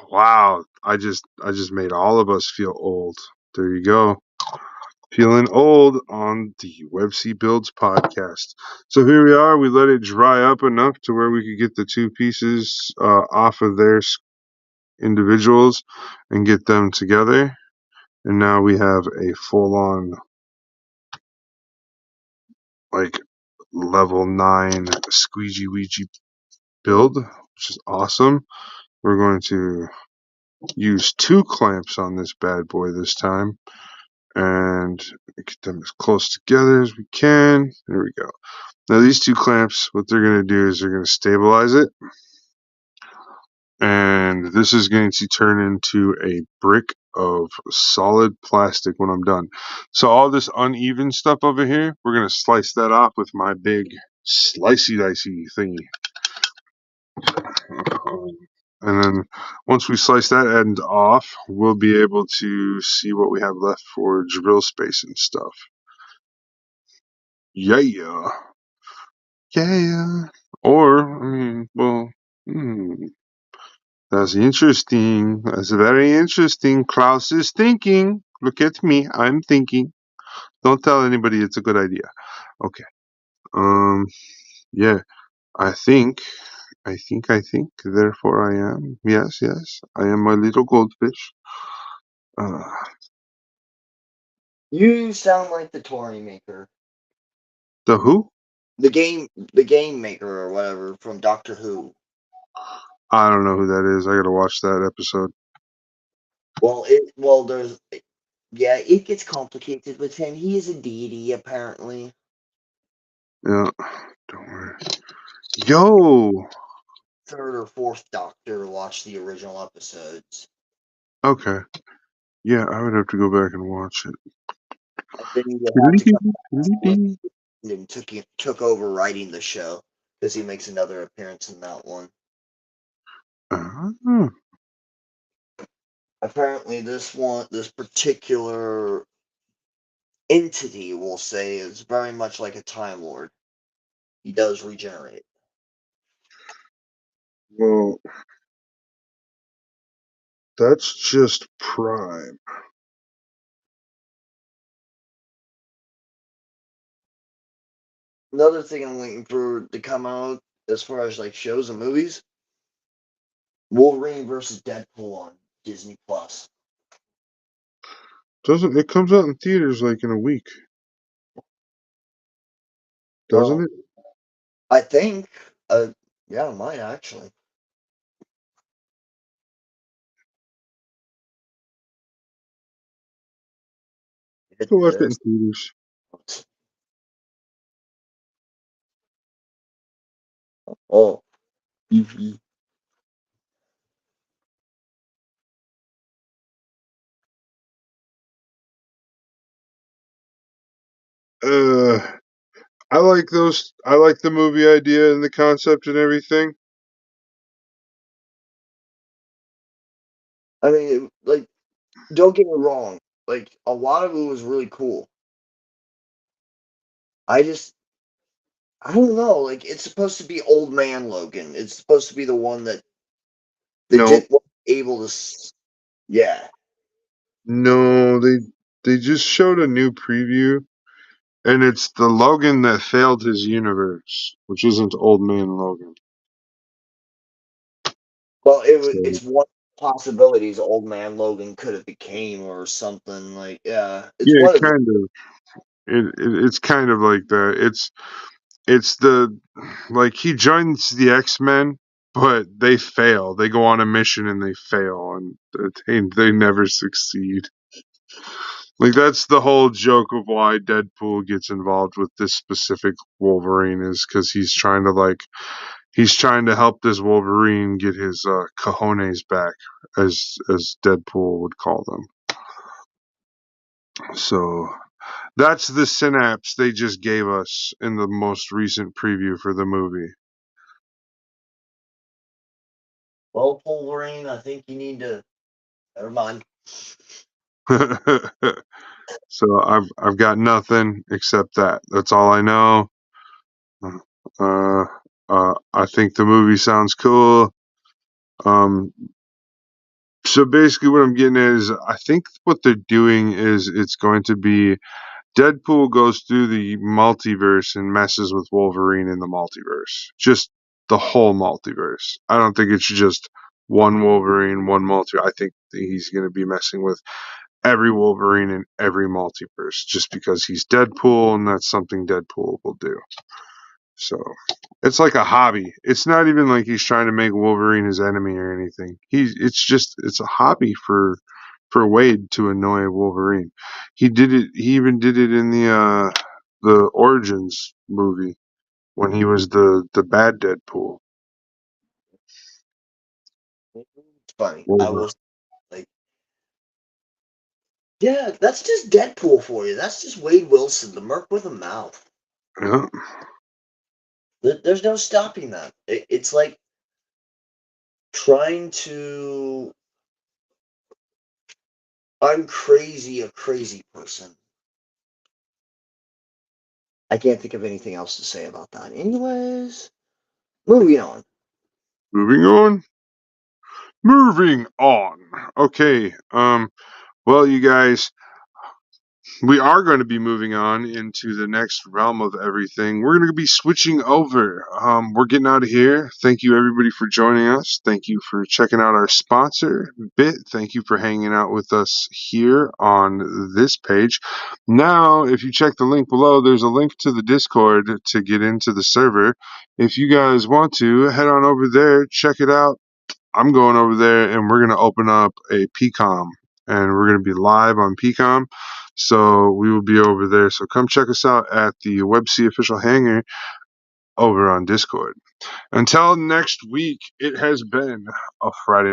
I just made all of us feel old. There you go. Feeling old on the Webc Builds podcast. So here we are. We let it dry up enough to where we could get the two pieces off of their individuals and get them together. And now we have a full-on like level 9 squeegee Ouija build, which is awesome. We're going to use 2 clamps on this bad boy this time. And get them as close together as we can. There we go. Now these 2 clamps, what they're going to do is they're going to stabilize it. And this is going to turn into a brick of solid plastic when I'm done. So all this uneven stuff over here, we're going to slice that off with my big slicey dicey thingy. And then once we slice that end off, we'll be able to see what we have left for drill space and stuff. Yeah. Yeah. Or, that's interesting. That's very interesting. Klaus is thinking. Look at me. I'm thinking. Don't tell anybody it's a good idea. Okay. Yeah. I think. Therefore I am. Yes. I am my little goldfish. Uh, You sound like the Tory maker. the who? The game maker or whatever from Doctor Who. I don't know who that is. I gotta watch that episode. It gets complicated with him. He is a deity, apparently. Yeah. Don't worry. Yo. Third or fourth Doctor watched the original episodes. Okay. Yeah, I would have to go back and watch it. Then they had to come back and took over writing the show because he makes another appearance in that one. Uh-huh. Apparently, this particular entity, we'll say, is very much like a Time Lord. He does regenerate. Well, that's just Prime. Another thing I'm waiting for to come out as far as like shows and movies, Wolverine versus Deadpool on Disney Plus. Doesn't it comes out in theaters like in a week? Doesn't Well, it? I think, yeah, it might actually. It Go watch it in does. theaters. Oh, mhm. Uh, I like those. I like the movie idea and the concept and everything. I mean, like, don't get me wrong. Like, a lot of it was really cool. I just, I don't know. Like, it's supposed to be old man Logan. It's supposed to be the one that No, wasn't able to. Yeah. no, they just showed a new preview, and it's the Logan that failed his universe, which isn't Old Man Logan. Well, So, it's one possibilities old man Logan could have became or something like yeah. It's yeah, one of the kind of. It's kind of like that. It's the like he joins the X-Men, but they fail. They go on a mission and they fail, and they never succeed. Like that's the whole joke of why Deadpool gets involved with this specific Wolverine is because he's trying to help this Wolverine get his cojones back, as Deadpool would call them. So that's the synapse they just gave us in the most recent preview for the movie. well Wolverine. I think you need to. Never mind. So I've got nothing except that. That's all I know. Uh, I think the movie sounds cool. Um, so basically, what I'm getting at is, I think what they're doing is it's going to be Deadpool goes through the multiverse and messes with Wolverine in the multiverse. Just the whole multiverse. I don't think it's just one Wolverine, one multiverse. I think he's going to be messing with every Wolverine in every multiverse just because he's Deadpool and that's something Deadpool will do. So it's like a hobby. It's not even like he's trying to make Wolverine his enemy or anything. It's a hobby for Wade to annoy Wolverine. He did it. He even did it in the Origins movie when he was the bad Deadpool. It's funny. I Wolverine. will like, yeah, that's just Deadpool for you. That's just Wade Wilson, the merc with a mouth. Yeah. There's no stopping that. It's like trying to uncrazy a crazy person. I can't think of anything else to say about that. Anyways, moving on. Moving on. Moving on. Okay. Well, you guys, we are going to be moving on into the next realm of everything. We're going to be switching over. We're getting out of here. Thank you, everybody, for joining us. Thank you for checking out our sponsor, Bit. Thank you for hanging out with us here on this page. Now, if you check the link below, there's a link to the Discord to get into the server. If you guys want to, head on over there, check it out. I'm going over there and we're going to open up a PCOM and we're going to be live on PCOM. So we will be over there. So come check us out at the WebC official hangar over on Discord. Until next week, it has been a Friday